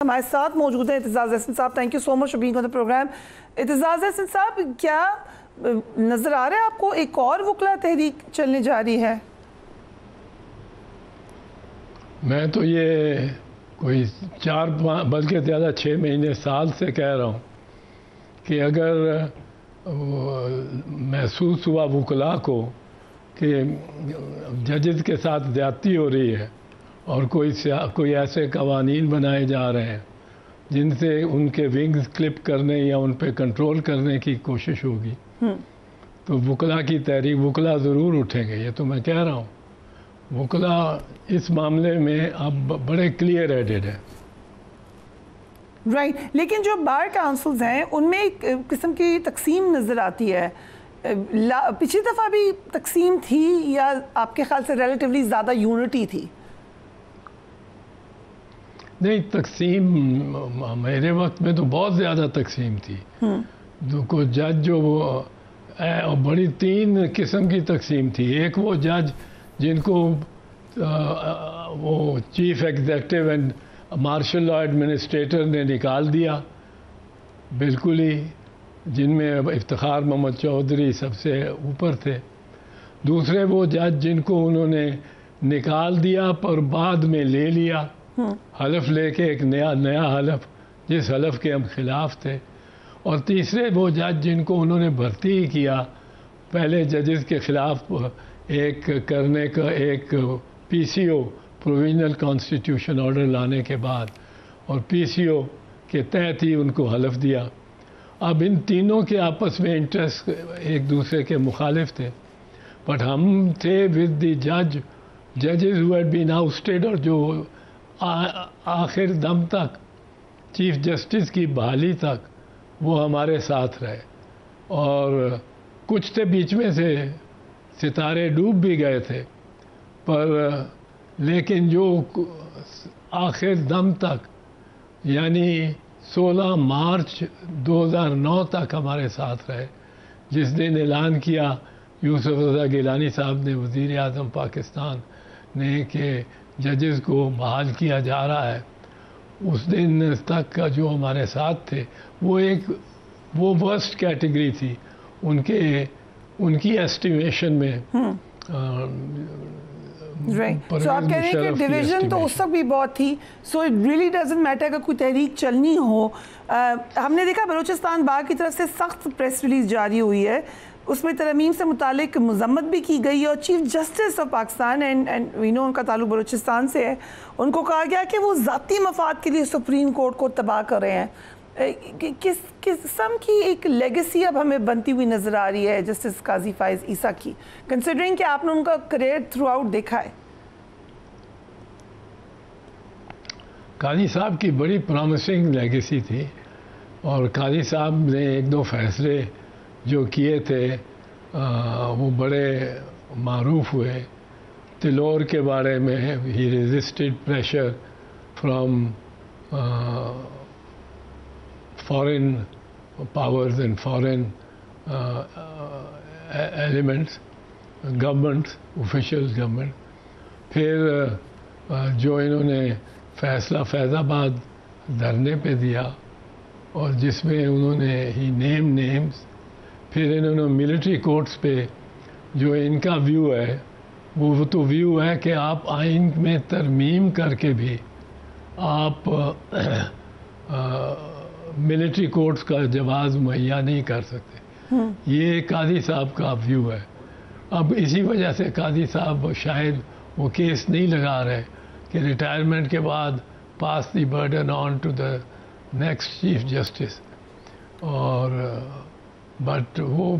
ہمارے ساتھ موجود ہیں اعتزاز احسن صاحب. Thank you so much for being on the program. Aitzaz Ahsan صاحب, کیا نظر آ رہا ہے آپ کو ایک اور وکلا تحریک چلنے جا رہی ہے؟ میں تو یہ کوئی 4 بلکہ زیادہ 6 مہینے سال سے کہہ رہا ہوں کہ اگر محسوس ہوا وکلاء کو کہ ججز کے ساتھ زیادتی ہو رہی ہے اور کوئی ایسے قوانین بنائے جا رہے ہیں جن سے ان کے ونگز کلپ کرنے یا ان پہ کنٹرول کرنے کی کوشش ہوگی تو وکلاء کی تحریک وکلاء ضرور اٹھیں گے. یہ تو میں کہہ رہا ہوں. وکلاء اس معاملے میں اب بڑے کلیئر ہیڈڈ ہیں. رائٹ, لیکن جو بار کاؤنسلز ہیں ان میں ایک قسم کی تقسیم نظر آتی ہے. پچھلی دفعہ بھی تقسیم تھی یا آپ کے خیال سے ریلیٹیولی زیادہ یونٹی تھی؟ نہیں, تقسیم میرے وقت میں تو بہت زیادہ تقسیم تھی. کو جج جو بڑی 3 قسم کی تقسیم تھی. ایک وہ جج جن کو وہ chief executive and martial law administrator نے نکال دیا بالکل ہی, جن میں افتخار محمد چودھری سب سے اوپر تھے. دوسرے وہ جج جن کو انہوں نے نکال دیا پر بعد میں لے لیا, حلف لے کے ایک نیا حلف جس حلف کے ہم خلاف تھے. اور تیسرے وہ جج جن کو انہوں نے بھرتی ہی کیا پہلے ججز کے خلاف ایک کرنے کا ایک پی سی او پروویژنل کانسٹیٹیوشن آرڈر لانے کے بعد, اور پی سی او کے تحت ہی ان کو حلف دیا. اب ان تینوں کے آپس میں انٹرسٹ ایک دوسرے کے مخالف تھے, بٹ ہم تھے ود دی ججز ہو ہیڈ بین آؤسٹیڈ, اور جو آخر دم تک چیف جسٹس کی بحالی تک وہ ہمارے ساتھ رہے. اور کچھ تھے بیچ میں سے ستارے ڈوب بھی گئے تھے, پر لیکن جو آخر دم تک یعنی 16 مارچ 2009 تک ہمارے ساتھ رہے, جس دن اعلان کیا یوسف رضا گیلانی صاحب نے, وزیر اعظم پاکستان نے, کہ ججز کو بحال کیا جا رہا ہے, اس دن تک کا جو ہمارے ساتھ تھے وہ ورسٹ کیٹیگری تھی ان کی ایسٹیمیشن میں. سو آپ کہہ رہے ہیں کہ ڈویژن تو اس وقت بھی بہت تھی. So it really doesn't matter اگر کوئی تحریک چلنی ہو. ہم نے دیکھا بلوچستان بار کی طرف سے سخت پریس ریلیز جاری ہوئی ہے, اس میں ترمیم سے متعلق مذمت بھی کی گئی, اور chief justice of Pakistan and we know ان کا تعلق بلوچستان سے ہے, ان کو کہا گیا کہ وہ ذاتی مفاد کے لیے سپریم کورٹ کو تباہ کر رہے ہیں. کس قسم کی ایک لیگیسی اب ہمیں بنتی ہوئی نظر آ رہی ہے جسٹس قاضی فائز عیسیٰ کی, کنسیڈرنگ کہ آپ نے ان کا کریئر تھرو آؤٹ دیکھا ہے؟ قاضی صاحب کی بڑی پرومسنگ لیگیسی تھی, اور قاضی صاحب نے 1-2 فیصلے جو کیے تھے وہ بڑے معروف ہوئے. تلور کے بارے میں he resisted pressure from foreign powers and foreign elements, governments, official government. پھر جو انہوں نے فیصلہ فیض آباد دھرنے پہ دیا, اور جس میں انہوں نے ہی نیمز, پھر انہوں نے ملٹری کورٹس پہ جو ان کا ویو ہے وہ تو ویو ہے کہ آپ آئین میں ترمیم کر کے بھی آپ ملٹری کورٹس کا جواز مہیا نہیں کر سکتے. یہ قاضی صاحب کا ویو ہے. اب اسی وجہ سے قاضی صاحب شاید وہ کیس نہیں لگا رہے کہ ریٹائرمنٹ کے بعد pass the burden on to the next chief justice. اور بٹ وہ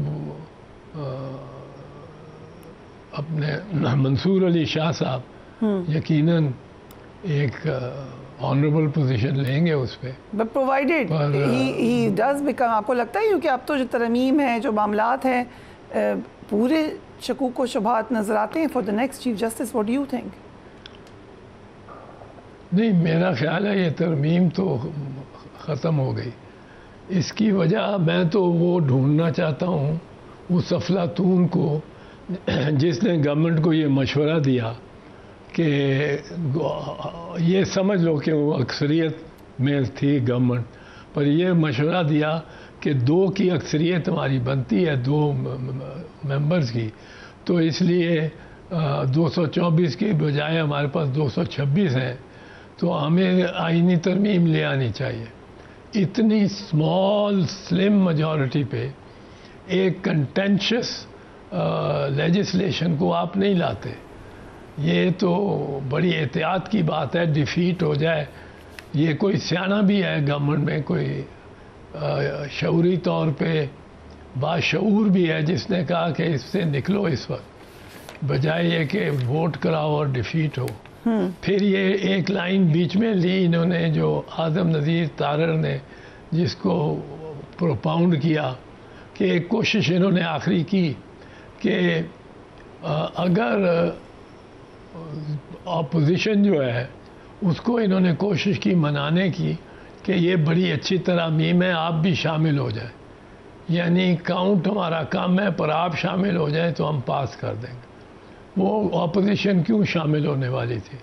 اپنے منصور علی شاہ صاحب یقیناً ایک آنریبل پوزیشن لیں گے اس پہ, but provided he does become. آپ کو لگتا ہے کیونکہ اب تو جو ترمیم ہے, جو معاملات ہیں, پورے شکوک و شبہات نظر آتے ہیں for the next chief justice. What do you think? نہیں, میرا خیال ہے یہ ترمیم تو ختم ہو گئی. اس کی وجہ میں تو وہ ڈھونڈنا چاہتا ہوں اس افلاطون کو جس نے گورنمنٹ کو یہ مشورہ دیا کہ یہ سمجھ لو کہ وہ اکثریت میں تھی گورنمنٹ، پر یہ مشورہ دیا کہ 2 کی اکثریت ہماری بنتی ہے 2 ممبرز کی، تو اس لیے 224 کی بجائے ہمارے پاس 226 ہیں، تو ہمیں آئینی ترمیم لے آنی چاہیے۔ اتنی اسمال سلم میجورٹی پہ ایک کنٹینشس لیجسلیشن کو آپ نہیں لاتے، یہ تو بڑی احتیاط کی بات ہے، ڈیفیٹ ہو جائے۔ یہ کوئی سیاح بھی ہے گورنمنٹ میں، کوئی شعوری طور پہ باشعور بھی ہے جس نے کہا کہ اس سے نکلو اس وقت، بجائے یہ کہ ووٹ کراؤ اور ڈیفیٹ ہو۔ پھر یہ ایک لائن بیچ میں لی انہوں نے، جو اعظم نذیر تارڑ نے جس کو پروپاؤنڈ کیا، کہ ایک کوشش انہوں نے آخری کی کہ اگر اپوزیشن جو ہے اس کو انہوں نے کوشش کی منانے کی کہ یہ بڑی اچھی ترامیم ہے، آپ بھی شامل ہو جائیں، یعنی کاؤنٹ ہمارا کم ہے پر آپ شامل ہو جائیں تو ہم پاس کر دیں گے۔ وہ اپوزیشن کیوں شامل ہونے والی تھی؟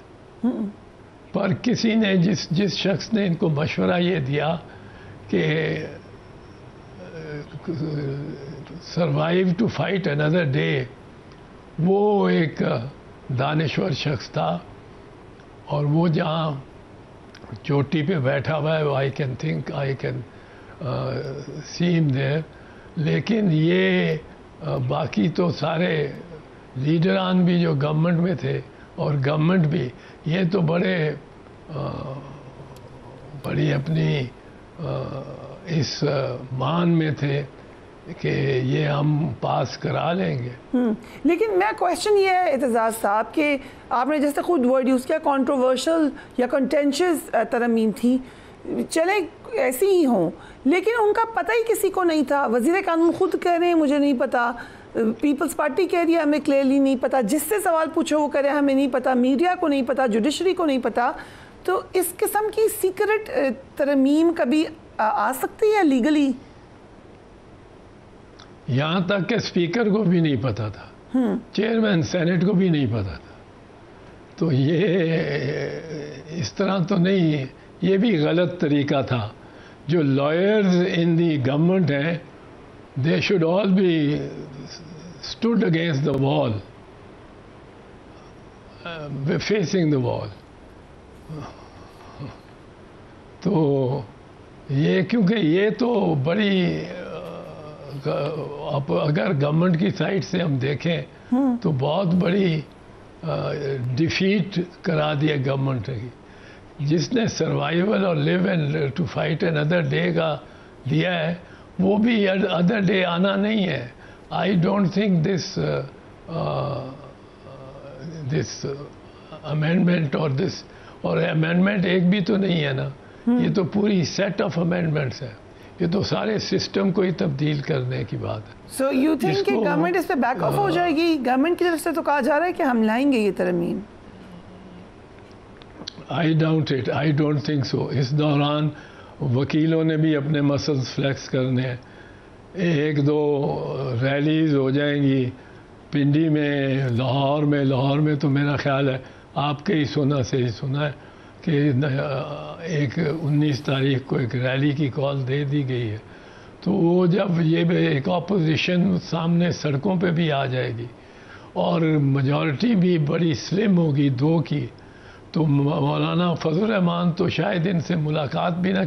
پر کسی نے جس شخص نے ان کو مشورہ یہ دیا کہ survive to fight another day, وہ ایک دانشور شخص تھا، اور وہ جہاں چوٹی پہ بیٹھا ہوا ہے، I can think I can see ہم دیئر، لیکن یہ باقی تو سارے لیڈران بھی جو گورنمنٹ میں تھے اور گورنمنٹ بھی، یہ تو بڑی اپنی اس مان میں تھے کہ یہ ہم پاس کرا لیں گے۔ لیکن میں کویشچن یہ ہے اعتزاز صاحب کہ آپ نے جیسے خود ورڈ یوز کیا کنٹروورشل یا کنٹینشیس ترامیم تھی، چلے ایسی ہی ہوں، لیکن ان کا پتہ ہی کسی کو نہیں تھا۔ وزیر قانون خود کہہ رہے ہیں مجھے نہیں پتا، پیپلز پارٹی کہہ رہی ہے ہمیں کلیئرلی نہیں پتا، جس سے سوال پوچھو وہ کہہ رہے ہیں ہمیں نہیں پتا، میڈیا کو نہیں پتا، جوڈیشری کو نہیں پتا۔ تو اس قسم کی سیکرٹ ترمیم کبھی آ سکتی ہے لیگلی؟ یہاں تک کہ اسپیکر کو بھی نہیں پتا تھا، چیئرمین سینٹ کو بھی نہیں پتا تھا، تو یہ اس طرح تو نہیں، یہ بھی غلط طریقہ تھا۔ جو لائرز ان دی گورنمنٹ ہیں، they should all be stood against the wall, facing the wall. تو یہ کیونکہ یہ تو بڑی اگر گورنمنٹ کی سائڈ سے ہم دیکھیں تو بہت بڑی ڈیفیٹ کرا دیا گورنمنٹ کی، جس نے سروائیول اور live and to fight another day کا دیا ہے، وہ بھی ادر ڈے آنا نہیں ہے۔ I don't think this amendment اور امینڈمنٹ ایک بھی تو نہیں ہے نا، یہ تو پوری سیٹ آف امینڈمنٹس ہے، یہ تو سارے سسٹم کو ہی تبدیل کرنے کی بات ہے۔ سو یو تھنک کہ گورنمنٹ اس پہ بیک آف ہو جائے گی؟ گورنمنٹ کی طرف سے تو کہا جا رہا ہے کہ ہم لائیں گے یہ ترمیم۔ I don't think so. اس دوران وکیلوں نے بھی اپنے مسلز فلیکس کرنے ہیں، 1-2 ریلیز ہو جائیں گی پنڈی میں، لاہور میں تو میرا خیال ہے آپ کے ہی سنا ہے کہ 19 تاریخ کو ایک ریلی کی کال دے دی گئی ہے۔ تو وہ جب یہ ایک اپوزیشن سامنے سڑکوں پہ بھی آ جائے گی اور میجورٹی بھی بڑی سلم ہوگی 2 کی، تو مولانا فضل الرحمان تو شاید ان سے ملاقات بھی نہ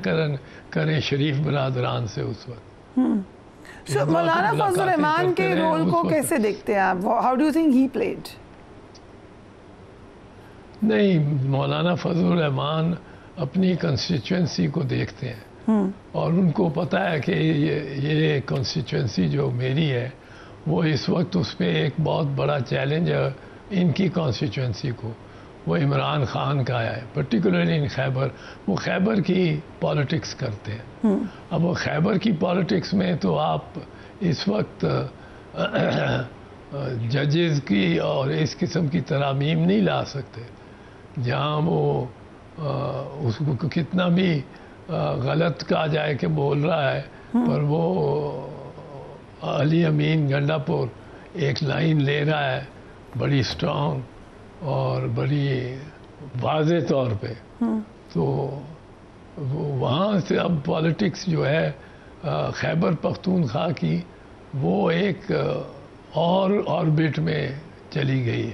کریں شریف برادران سے اس وقت۔ مولانا فضل الرحمان کے رول کو کیسے دیکھتے ہیں آپ؟ How do you think he played? نہیں، مولانا فضل الرحمان اپنی کنسٹیچوئنسی کو دیکھتے ہیں، اور ان کو پتہ ہے کہ یہ کنسٹیچوئنسی جو میری ہے وہ اس وقت اس پہ ایک بہت بڑا چیلنج ہے ان کی کنسٹیچوئنسی کو، وہ عمران خان کا ہے، پرٹیکولرلی ان خیبر۔ وہ خیبر کی پالیٹکس کرتے ہیں۔ اب وہ خیبر کی پالیٹکس میں تو آپ اس وقت ججز کی اور اس قسم کی ترامیم نہیں لا سکتے، جہاں وہ اس کو کتنا بھی غلط کہا جائے کہ بول رہا ہے، پر وہ علی امین گنڈا پور ایک لائن لے رہا ہے بڑی اسٹرانگ اور بڑی واضح طور پہ، تو وہاں سے اب پالیٹکس جو ہے خیبر پختونخوا کی وہ ایک اور آربٹ میں چلی گئی ہے.